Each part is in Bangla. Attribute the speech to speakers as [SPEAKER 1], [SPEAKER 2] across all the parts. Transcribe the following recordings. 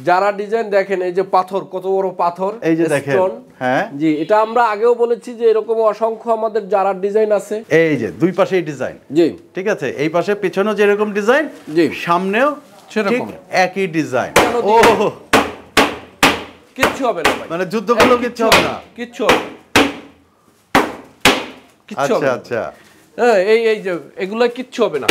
[SPEAKER 1] যারা ডিজাইন দেখেন এই যে পাথর কত বড় পাথর
[SPEAKER 2] এই যে দেখেন হ্যাঁ
[SPEAKER 1] জি এটা আমরা আগেও বলেছি যে এরকম অসংখ্য আমাদের যারা ডিজাইন আছে
[SPEAKER 2] এই যে দুই পাশেই ডিজাইন
[SPEAKER 1] জি
[SPEAKER 2] ঠিক আছে এই পাশে পিছনেও যেরকম ডিজাইন
[SPEAKER 1] জি
[SPEAKER 2] সামনেও
[SPEAKER 1] সেরকম
[SPEAKER 2] একই ডিজাইন ও
[SPEAKER 1] কিচ্ছু হবে না ভাই
[SPEAKER 2] মানে যুদ্ধগুলো কিচ্ছু হবে না
[SPEAKER 1] কিচ্ছু হবে
[SPEAKER 2] আচ্ছা আচ্ছা
[SPEAKER 1] হ্যাঁ এই যে এগুলা কিচ্ছু হবে না।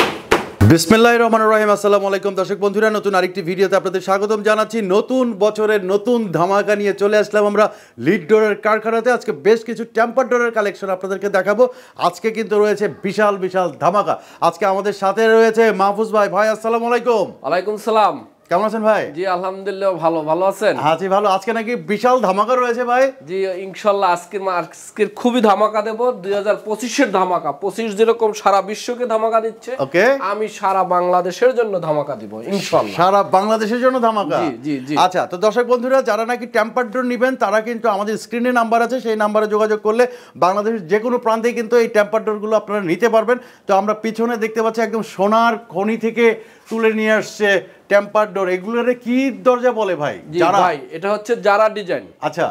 [SPEAKER 2] বিসমিল্লাহির রহমানির রহিম। আসসালামু আলাইকুম দর্শক বন্ধুরা, নতুন আরেকটি ভিডিওতে আপনাদের স্বাগতম জানাচ্ছি। নতুন বছরের নতুন ধামাকা নিয়ে চলে আসলাম আমরা লিড ডোরের কারখানাতে। আজকে বেশ কিছু টেম্পার ডোরের কালেকশন আপনাদেরকে দেখাবো। আজকে কিন্তু রয়েছে বিশাল বিশাল ধামাকা। আজকে আমাদের সাথে রয়েছে মাহফুজ ভাই। ভাই আসসালামু আলাইকুম।
[SPEAKER 1] ওয়ালাইকুম সালাম।
[SPEAKER 2] কেমন আছেন ভাই?
[SPEAKER 1] জি আলহামদুলিল্লাহ ভালো আছেন?
[SPEAKER 2] হ্যাঁ জি ভালো। আজকে নাকি বিশাল ধামাকা রয়েছে ভাই?
[SPEAKER 1] জি ইনশাআল্লাহ আজকের খুবই ধামাকা দেব। 2025 এর ধামাকা। 25 যেরকম সারা বিশ্বকে ধামাকা দিচ্ছে,
[SPEAKER 2] ওকে
[SPEAKER 1] আমি সারা বাংলাদেশের জন্য ধামাকা দিব ইনশাআল্লাহ।
[SPEAKER 2] সারা বাংলাদেশের জন্য ধামাকা?
[SPEAKER 1] জি জি।
[SPEAKER 2] আচ্ছা, তো দর্শক বন্ধুরা যারা নাকি টেম্পার ডোর নেবেন তারা কিন্তু আমাদের স্ক্রিনে নাম্বার আছে, সেই নাম্বারে যোগাযোগ করলে বাংলাদেশের যে কোনো প্রান্তেই কিন্তু এই টেম্পার ডোরগুলো আপনারা নিতে পারবেন। তো আমরা পিছনে দেখতে পাচ্ছি একদম সোনার খনি থেকে তুলে নিয়ে আসছে টেম্পার ডোর। এগুলোরে কি দরজা বলে ভাই?
[SPEAKER 1] যারা ভাই এটা হচ্ছে যারা ডিজাইন।
[SPEAKER 2] আচ্ছা,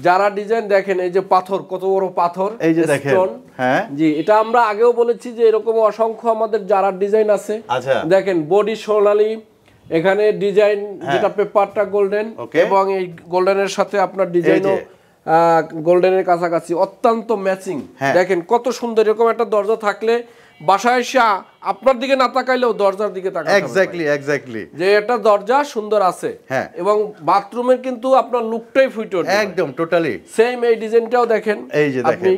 [SPEAKER 1] যারা ডিজাইন দেখেন এই যে পাথর কত বড় পাথর
[SPEAKER 2] এই যে দেখেন হ্যাঁ
[SPEAKER 1] জি এটা আমরা আগেও বলেছি যে এরকম অসংখ্য আমাদের যারা ডিজাইন আছে।
[SPEAKER 2] আচ্ছা
[SPEAKER 1] দেখেন বডি সোনালী, এখানে ডিজাইন যেটা পেপারটা গোল্ডেন এবং এই গোল্ডেনের সাথে আপনার ডিজাইনও গোল্ডেনের কাছাকাছি অত্যন্ত ম্যাচিং। দেখেন কত সুন্দর। এরকম একটা দরজা থাকলে বাসায় এসে আপনার দিকে না তাকাইলেও দরজার দিকে তাকাতে হবে।
[SPEAKER 2] এক্স্যাক্টলি
[SPEAKER 1] যে একটা দরজা সুন্দর আছে এবং বাথরুমের কিন্তু আপনার লুকটাই ফুটে ওঠে
[SPEAKER 2] একদম টোটালি
[SPEAKER 1] সেম। এই ডিজাইনটাও দেখেন
[SPEAKER 2] এই যে
[SPEAKER 1] আপনি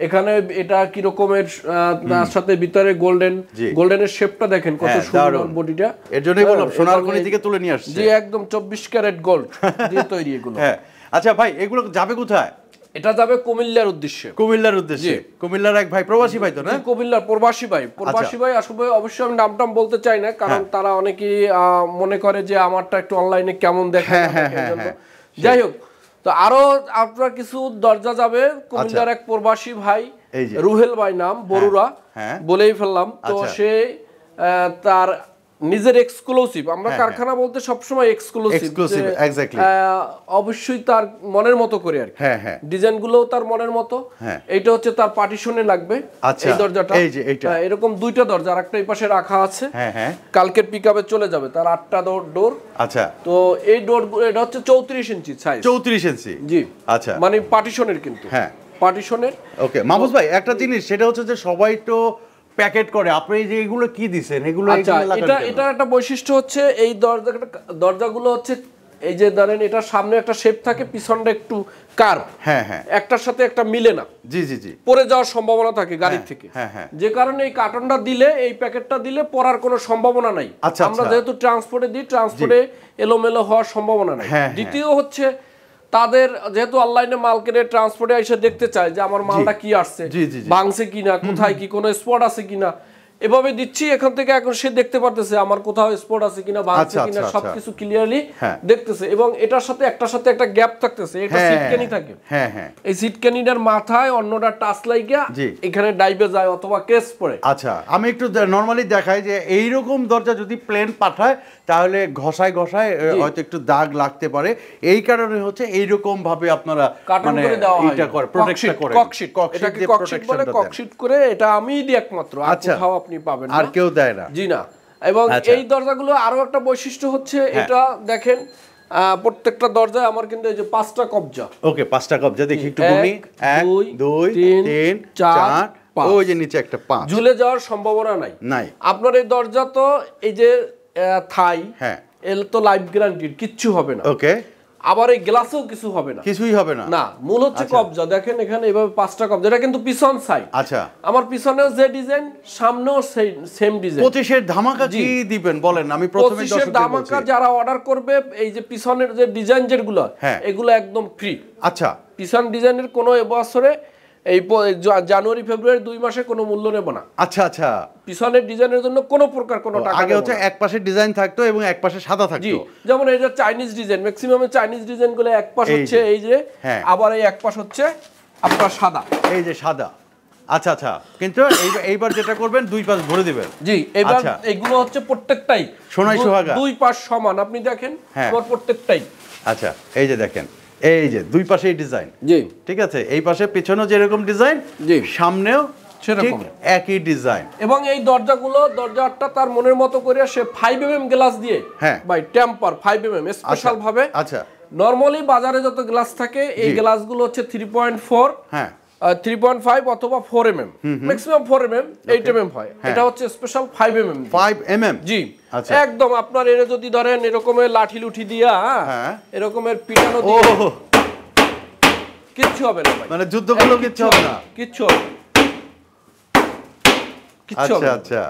[SPEAKER 1] এখানে এটা কি রকমের, তার সাথে ভিতরে গোল্ডেনের শেপটা দেখেন কত সুন্দর বডিটা।
[SPEAKER 2] এর জন্যই বললাম সোনার খনি থেকে তুলে নিয়ে আসছে।
[SPEAKER 1] জি একদম 24 ক্যারেট গোল্ড দিয়ে তৈরি এগুলো।
[SPEAKER 2] হ্যাঁ আচ্ছা ভাই, এগুলো যাবে কোথায়?
[SPEAKER 1] এটা যাবে কুমিল্লার উদ্দেশ্যে।
[SPEAKER 2] কুমিল্লার উদ্দেশ্যে? কুমিল্লার এক ভাই প্রবাসী ভাই তো না?
[SPEAKER 1] কুমিল্লার প্রবাসী ভাই আসলে অবশ্যই আমি নামটাম বলতে চাই না, কারণ তারা অনেকেই মনে করে যে আমারটা একটু অনলাইনে কেমন দেখায়। যাই হোক, তো আরো আপনার কিছু দরজা যাবে কুমিল্লার এক প্রবাসী ভাই রুহেল ভাই নাম, বরুরা বলেই ফেললাম। তো সে তার নিজের এক্সক্লুসিভ, আমরা কারখানা বলতে সবসময় এক্সক্লুসিভ, অবশ্যই তার মনের মতো করে আর কি। ডিজাইন গুলো তার মনের মতো। এইটা হচ্ছে তার পার্টিশনে লাগবে এই দরজাটা। এরকম দুইটা দরজা, আর একটা এই পাশে রাখা আছে। কালকের পিকআপে চলে যাবে তার 8টা ডোর। আচ্ছা, তো এই ডোর এটা হচ্ছে 34 ইঞ্চি সাইজ। 34 ইঞ্চি? জি। আচ্ছা, মানে পার্টিশনের কিন্তু। হ্যাঁ পার্টিশনের। ওকে মাহফুজ ভাই, একটা জিনিস সেটা হচ্ছে যে সবাই তো প্যাকেট করে, আপনি যে এগুলো কি দিবেন এগুলো? এটা একটা বৈশিষ্ট্য হচ্ছে এই দরজাগুলো হচ্ছে এই যে ধরেন এটার সামনে একটা শেপ থাকে, পিছনটা একটু কার্ভ। একটার সাথে একটা মিলে না। জি জি জি, পড়ে যাওয়ার সম্ভাবনা থাকে গাড়ি থেকে। যে কারণে এই কার্টনটা দিলে, এই প্যাকেটটা দিলে পড়ার কোনো সম্ভাবনা নাই। আমরা যেহেতু ট্রান্সপোর্টে দিই, ট্রান্সপোর্টে এলোমেলো হওয়ার সম্ভাবনা নাই। দ্বিতীয় হচ্ছে তাদের যেহেতু অনলাইনে মাল কিনে ট্রান্সপোর্টে এসে দেখতে চায় যে আমার মালটা কি আসছে, ভাঙছে কিনা, কোথায় কি কোনো স্পট আছে কিনা, এভাবে দিচ্ছি এখান থেকে। এখন সে দেখতে পারতেছে আমার কোথাও স্পট আছে কিনা, ভাঙছে কিনা, সবকিছু ক্লিয়ারলি দেখতেছে। এবং এটার সাথে একটা গ্যাপ থাকতেছে, এটা সিটকানি থাকে। এই সিটকানিটার মাথায় অন্যটা টাচ লাগিয়া এখানে ডাইবে যায় অথবা কেস পড়ে। আচ্ছা, আমি একটু নরমালি দেখাই যে এইরকম দরজা যদি প্লেন পাঠায় তাহলে ঘষায় হয়তো একটু দাগ লাগতে পারে। এই কারণে হচ্ছে এইরকম ভাবে আপনারা মানে এটা করে প্রোটেকশন করে, ককশিট, এটাকে ককশিট বলে। ককশিট করে এটা আমিই দিই একমাত্র, আর কোথাও আপনি পাবেন না, আর কেউ দেয় না। জি না। এবং এই দরজাগুলো আরো একটা বৈশিষ্ট্য হচ্ছে এটা দেখেন প্রত্যেকটা দরজায় আমার কিন্তু এই যে 5টা কবজা। ওকে, 5টা কবজা দেখি একটু গুনি। 1 2 3 4 5, ওই যে নিচে একটা 5, ঝুলে যাওয়ার সম্ভাবনা নাই। আপনার এই দরজা তো এই যে থাই, এর তো লাইফ গ্যারান্টি, কিচ্ছু হবে না। ওকে, আবার এই গ্লাসেও কিছু হবে না, কিছুই হবে না। না, মূল হচ্ছে কবজা। দেখেন এখানে এভাবে 5টা কবজা, এটা কিন্তু পিছন সাইড। আচ্ছা, আমার পিছনেও যে ডিজাইন, সামনেও সেম ডিজাইন। 25 এর ধামাকা কি দিবেন বলেন? আমি প্রথমে 25 এর ধামাকা যারা অর্ডার করবে, এই যে পিছনের যে ডিজাইন যেগুলো, এগুলো একদম ফ্রি। আচ্ছা, পিছন ডিজাইনের কোনো এবছরে এই জানুয়ারি ফেব্রুয়ারি 2 মাসে কোনো মূল্য নেব না। আচ্ছা আচ্ছা, পিছনের ডিজাইনের জন্য কোনো প্রকার কোনো টাকা। আগে হচ্ছে এক পাশে ডিজাইন থাকতো এবং এক পাশে সাদা থাকতো। জি, যেমন এই যে চাইনিজ ডিজাইন, ম্যাক্সিমাম চাইনিজ ডিজাইনগুলো এক পাশ হচ্ছে এই যে, আবার এই এক পাশ হচ্ছে আপনার সাদা। এই যে সাদা,
[SPEAKER 2] আচ্ছা আচ্ছা, কিন্তু এইবার যেটা করবেন দুই পাশ ভরে দিবেন।
[SPEAKER 1] জি, এবার এগুলো হচ্ছে প্রত্যেকটাই
[SPEAKER 2] সোনাই সোহাগা,
[SPEAKER 1] দুই পাশ সমান। আপনি দেখেন আমার প্রত্যেকটাই।
[SPEAKER 2] আচ্ছা, এই যে দেখেন, এই যে দুই পাশে এই ডিজাইন।
[SPEAKER 1] জি,
[SPEAKER 2] ঠিক আছে, এই পাশে পিছনেও যেরকম ডিজাইন, জি সামনেও
[SPEAKER 1] সেরকম
[SPEAKER 2] একই ডিজাইন।
[SPEAKER 1] এবং এই দরজাটা তার মনের মতো করে সে 5mm গ্লাস দিয়ে, ভাই টেম্পার 5mm স্পেশাল ভাবে। আচ্ছা, নরমালি বাজারে যত গ্লাস থাকে এই গ্লাসগুলো হচ্ছে 3.4, 3.5 অথবা 4mm, ম্যাক্সিমাম 4mm, 8mm হয়। এটা হচ্ছে স্পেশাল 5mm। জি, একদম আপনার এর যদি ধরেন এরকমের লাঠি লুঠি দিয়া এরকমের পিটানো দিয়ে কিচ্ছু হবে না ভাই,
[SPEAKER 2] মানে যুদ্ধগুলো কিচ্ছু হবে না,
[SPEAKER 1] কিচ্ছু হবে না।
[SPEAKER 2] আচ্ছা আচ্ছা,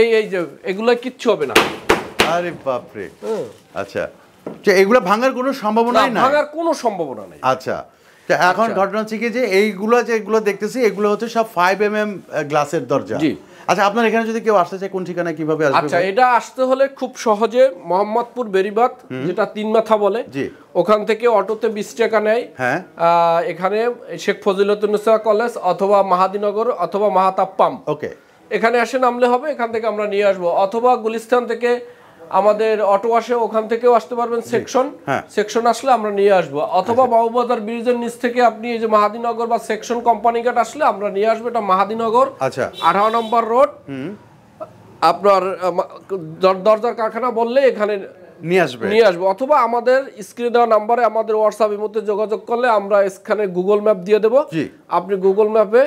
[SPEAKER 1] এই যে এগুলো কিচ্ছু হবে না।
[SPEAKER 2] আরে বাপ রে, আচ্ছা, এগুলো ভাঙার কোনো সম্ভাবনা নাই?
[SPEAKER 1] ভাঙার কোনো সম্ভাবনা নেই।
[SPEAKER 2] আচ্ছা, এখন ঘটনা হচ্ছে কি যে এইগুলো যেগুলো দেখতেছি এগুলো হচ্ছে সব 5mm গ্লাসের দরজা। জি, আচ্ছা, আপনার এখানে যদি কেউ আসতে চায় কোন ঠিকানায় কিভাবে আসবে?
[SPEAKER 1] আচ্ছা, এটা আসতে হলে খুব সহজে মোহাম্মদপুর বেরিবাদ, যেটা 3 মাথা বলে, ওখান থেকে অটোতে 20 টাকা নেয়। এখানে শেখ ফজিলতুন্নেসা কলেজ অথবা মাহাদিনগর অথবা মাহাতাব পাম্প, ওকে, এখানে এসে নামলে হবে। এখান থেকে আমরা নিয়ে আসবো। অথবা গুলিস্তান থেকে আমাদের অটো আসে, ওখান থেকেও আসতে পারবেন। সেকশন আসলে আমরা নিয়ে আসবো। অথবা বাবুবাজার ব্রিজের নিচ থেকে আপনি এই যে মাহাদিনগর বা সেকশন কোম্পানিঘাট আসলে আমরা নিয়ে আসবো। এটা মাহাদিনগর, 18 নম্বর রোড। আপনার দরজার কারখানা বললে এখানে নিয়ে আসবো। অথবা আমাদের স্ক্রিনে দেওয়া নাম্বারে আমাদের হোয়াটসঅ্যাপের মধ্যে যোগাযোগ করলে আমরা এখানে গুগল ম্যাপ দিয়ে দেবো। আপনি গুগল ম্যাপে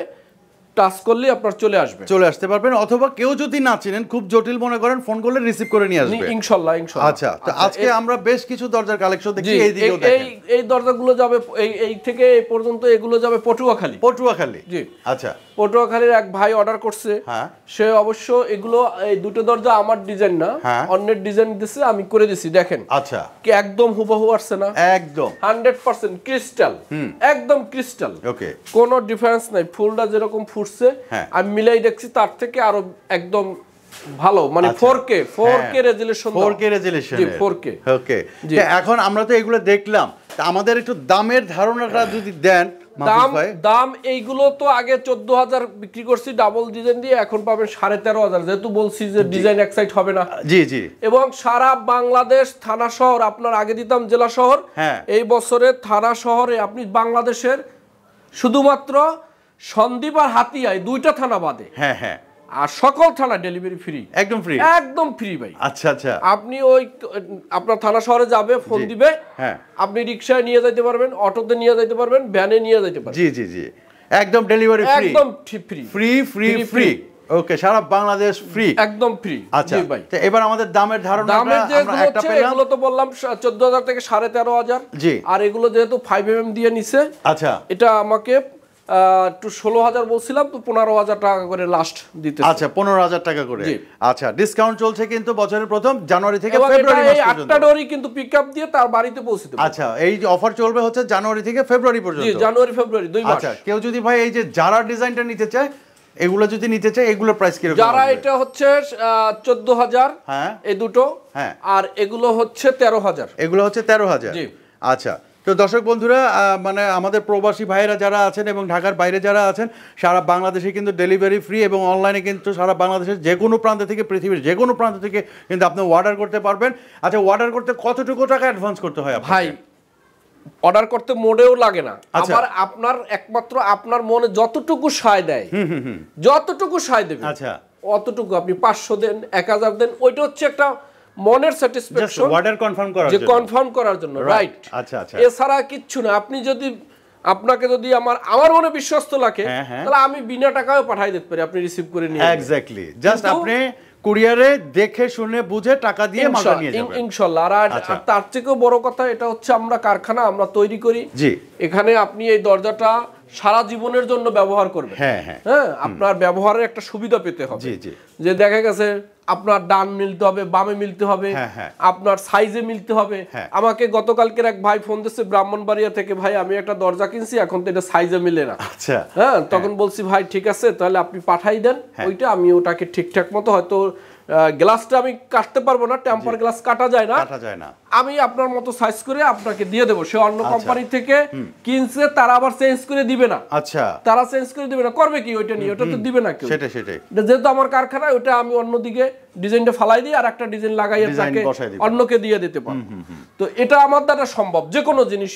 [SPEAKER 1] টাচ করলে আপনার চলে আসতে পারবেন।
[SPEAKER 2] অথবা কেউ যদি না চিনেন, খুব জটিল মনে করেন, ফোন করলে রিসিভ করে নিয়ে আসবে
[SPEAKER 1] ইনশাআল্লাহ।
[SPEAKER 2] আচ্ছা, তো আজকে আমরা বেশ কিছু দরজার কালেকশন দেখি। এই দিকেও
[SPEAKER 1] দেখেন, এই দরজাগুলো যাবে এই থেকে এই পর্যন্ত, এগুলো যাবে পটুয়াখালী।
[SPEAKER 2] জি, আচ্ছা,
[SPEAKER 1] পটুয়াখালীর এক ভাই অর্ডার করছে। সে অবশ্য এগুলো এই দুটো দরজা আমার ডিজাইন না, অন্যের ডিজাইন দিছে, আমি করে দিছি। দেখেন, আচ্ছা, কি একদম হুবহু আসছে না?
[SPEAKER 2] একদম
[SPEAKER 1] 100% ক্রিস্টাল, একদম ক্রিস্টাল, ওকে, কোনো ডিফারেন্স নাই। ফুলটা যেরকম ফুটছে আমি মিলাই দেখছি, তার থেকে আরো একদম ভালো, মানে 4K resolution, 4K resolution, 4K, ওকে।
[SPEAKER 2] এখন আমরা তো এগুলো দেখলাম, আমাদের একটু দামের ধারণাটা যদি দেন।
[SPEAKER 1] দাম এইগুলো তো আগে 14,000 বিক্রি করছি ডাবল ডিজাইন দিয়ে, এখন পাবেন 13,500, যেহেতু বলছি যে ডিজাইন এক সাইড হবে না।
[SPEAKER 2] জি জি,
[SPEAKER 1] এবং সারা বাংলাদেশ থানা শহর, আপনার আগে দিতাম জেলা শহর, এই বছরে থানা শহরে আপনি বাংলাদেশের শুধুমাত্র সন্দ্বীপ আর হাতিয়ায় 2টা থানা বাদে, আর সকল থানা ডেলিভারি ফ্রি, একদম ফ্রি, একদম ফ্রি ভাই।
[SPEAKER 2] আচ্ছা আচ্ছা,
[SPEAKER 1] আপনি ওই আপনার থানা শহরে যাবে, ফোন দিবে, আপনি রিকশায় নিয়ে যেতে পারবেন, অটোতে নিয়ে যেতে পারবেন, ভ্যানে নিয়ে যেতে পারবেন।
[SPEAKER 2] জি জি জি, একদম ডেলিভারি ফ্রি,
[SPEAKER 1] একদম ফ্রি
[SPEAKER 2] ফ্রি ফ্রি ফ্রি, ওকে, সারা বাংলাদেশ ফ্রি,
[SPEAKER 1] একদম ফ্রি।
[SPEAKER 2] আচ্ছা ভাই, তো এবার আমাদের দামের ধারণা,
[SPEAKER 1] আমরা একটা পেলাম। এগুলো তো বললাম 14,000 থেকে 13,500। জি, আর এগুলো যেহেতু 5mm দিয়ে নিছে, আচ্ছা, এটা আমাকে একটু 16,000 বলছিলাম, তো 15,000 টাকা করে লাস্ট দিতে।
[SPEAKER 2] আচ্ছা, 15,000 টাকা করে। আচ্ছা, ডিসকাউন্ট চলছে কিন্তু বছরের প্রথম জানুয়ারি থেকে ফেব্রুয়ারি মাস পর্যন্ত। 8টা ডোরি কিন্তু পিকআপ দিয়ে তার বাড়িতে পৌঁছে দেব। আচ্ছা, এই যে অফার চলবে হচ্ছে জানুয়ারি থেকে ফেব্রুয়ারি পর্যন্ত। জি, জানুয়ারি ফেব্রুয়ারি 2 মাস। আচ্ছা, কেউ যদি ভাই এই যে যারা ডিজাইনটা নিতে চায়, এগুলো যদি নিতে চায়, এগুলোর প্রাইস কি রকম?
[SPEAKER 1] যারা এটা হচ্ছে 14,000, এই দুটো, আর এগুলো হচ্ছে 13,000।
[SPEAKER 2] এগুলো হচ্ছে 13,000। জি, আচ্ছা। তো দর্শক বন্ধুরা, মানে আমাদের প্রবাসী ভাইরা যারা আছেন এবং ঢাকার বাইরে যারা আছেন, সারা বাংলাদেশে কিন্তু ডেলিভারি ফ্রি, এবং অনলাইনে কিন্তু সারা বাংলাদেশের যে কোনো প্রান্ত থেকে, পৃথিবীর যে কোনো প্রান্ত থেকে কিন্তু আপনি অর্ডার করতে পারবেন। আচ্ছা, অর্ডার করতে কতটুকু টাকা অ্যাডভান্স করতে হয়
[SPEAKER 1] ভাই? অর্ডার করতে মোটেও লাগে না। আবার আপনার একমাত্র আপনার মনে যতটুকু সায় দেয়, যতটুকু সায় দেবে, আচ্ছা, অতটুকু আপনি 500 দেন, 1000 দেন, ওইটা হচ্ছে একটা মনের স্যাটিসফ্যাকশন, অর্ডার কনফার্ম করার জন্য, যে কনফার্ম করার জন্য, রাইট? আচ্ছা আচ্ছা, এছাড়া কিচ্ছু না। আপনি যদি আপনাকে যদি আমার মনে বিশ্বস্ত লাগে, তাহলে আমি বিনা টাকায় পাঠিয়ে দিতে পারি, আপনি রিসিভ করে নিয়ে।
[SPEAKER 2] এক্স্যাক্টলি, জাস্ট আপনি কুরিয়ারে দেখে শুনে বুঝে টাকা দিয়ে মাল নিয়ে যাবেন
[SPEAKER 1] ইনশাআল্লাহ। আর তার থেকেও বড় কথা, এটা হচ্ছে আমরা কারখানা, আমরা তৈরি করি। জি, এখানে আপনি এই দরজাটা সারা জীবনের জন্য ব্যবহার করবেন। হ্যাঁ, আপনার ব্যবহারের একটা সুবিধা পেতে হবে। জি জি, যে দেখা গেছে আপনার ডান মিলতে হবে, বামে মিলতে হবে, আপনার সাইজে মিলতে হবে। আমাকে গতকালকের এক ভাই ফোন দিচ্ছে ব্রাহ্মণবাড়িয়া থেকে, ভাই আমি একটা দরজা কিনছি, এখন তো এটা সাইজে মিলে না। আচ্ছা, তখন বলছি ভাই ঠিক আছে, তাহলে আপনি পাঠাই দেন ওইটা, আমি ওটাকে ঠিকঠাক মতো হয়তো গ্লাসটা আমি কাটতে পারবো না, টেম্পার গ্লাস কাটা যায় না, আমি আপনার মতো সাইজ করে আপনাকে দিয়ে দেবো। সে অন্য কোম্পানি থেকে কিনছে, তারা আবার চেঞ্জ করে দিবে না।
[SPEAKER 2] আচ্ছা,
[SPEAKER 1] তারা চেঞ্জ করে দিবে না, করবে কি ওইটা নিয়ে? ওটা তো দিবে না কেউ।
[SPEAKER 2] সেটাই
[SPEAKER 1] যেহেতু আমার কারখানায়, ওটা আমি অন্যদিকে ডিজাইনটা ফালাই দিই, আর একটা ডিজাইন লাগাইয়ে তাকে অন্যকে দিয়ে দিতে পারবো। তো এটা আমার দ্বারা সম্ভব, যে কোনো জিনিস।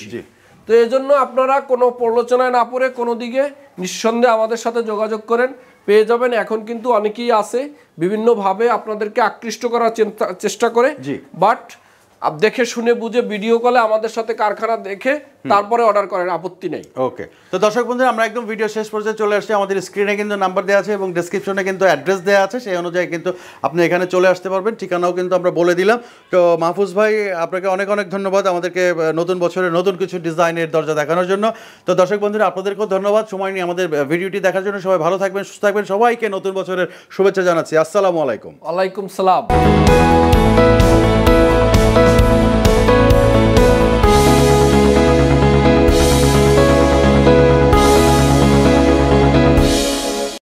[SPEAKER 1] তো এই জন্য আপনারা কোনো প্রলোচনায় না পড়ে কোনো দিকে নিঃসন্দেহে আমাদের সাথে যোগাযোগ করেন, পেয়ে যাবেন। এখন কিন্তু অনেকেই আছে বিভিন্নভাবে আপনাদেরকে আকৃষ্ট করার চেষ্টা করে, বাট দেখে শুনে বুঝে ভিডিও কলে আমাদের সাথে কারখানা দেখে তারপরে অর্ডার করেন, আপত্তি নেই।
[SPEAKER 2] ওকে, তো দর্শক বন্ধুরা, আমরা একদম ভিডিও শেষ পর্যায়ে চলে আসছি। আমাদের স্ক্রিনে কিন্তু নাম্বার দেওয়া আছে এবং ডেসক্রিপশনে কিন্তু অ্যাড্রেস দেওয়া আছে, সেই অনুযায়ী কিন্তু আপনি এখানে চলে আসতে পারবেন। ঠিকানাও কিন্তু আমরা বলে দিলাম। তো মাহফুজ ভাই, আপনাকে অনেক অনেক ধন্যবাদ আমাদেরকে নতুন বছরে নতুন কিছু ডিজাইনের দরজা দেখানোর জন্য। তো দর্শক বন্ধুরা, আপনাদেরকেও ধন্যবাদ সময় নিয়ে আমাদের ভিডিওটি দেখার জন্য। সবাই ভালো থাকবেন, সুস্থ থাকবেন, সবাইকে নতুন বছরের শুভেচ্ছা জানাচ্ছি। আসসালামু আলাইকুম।
[SPEAKER 1] ওয়ালাইকুম সালাম।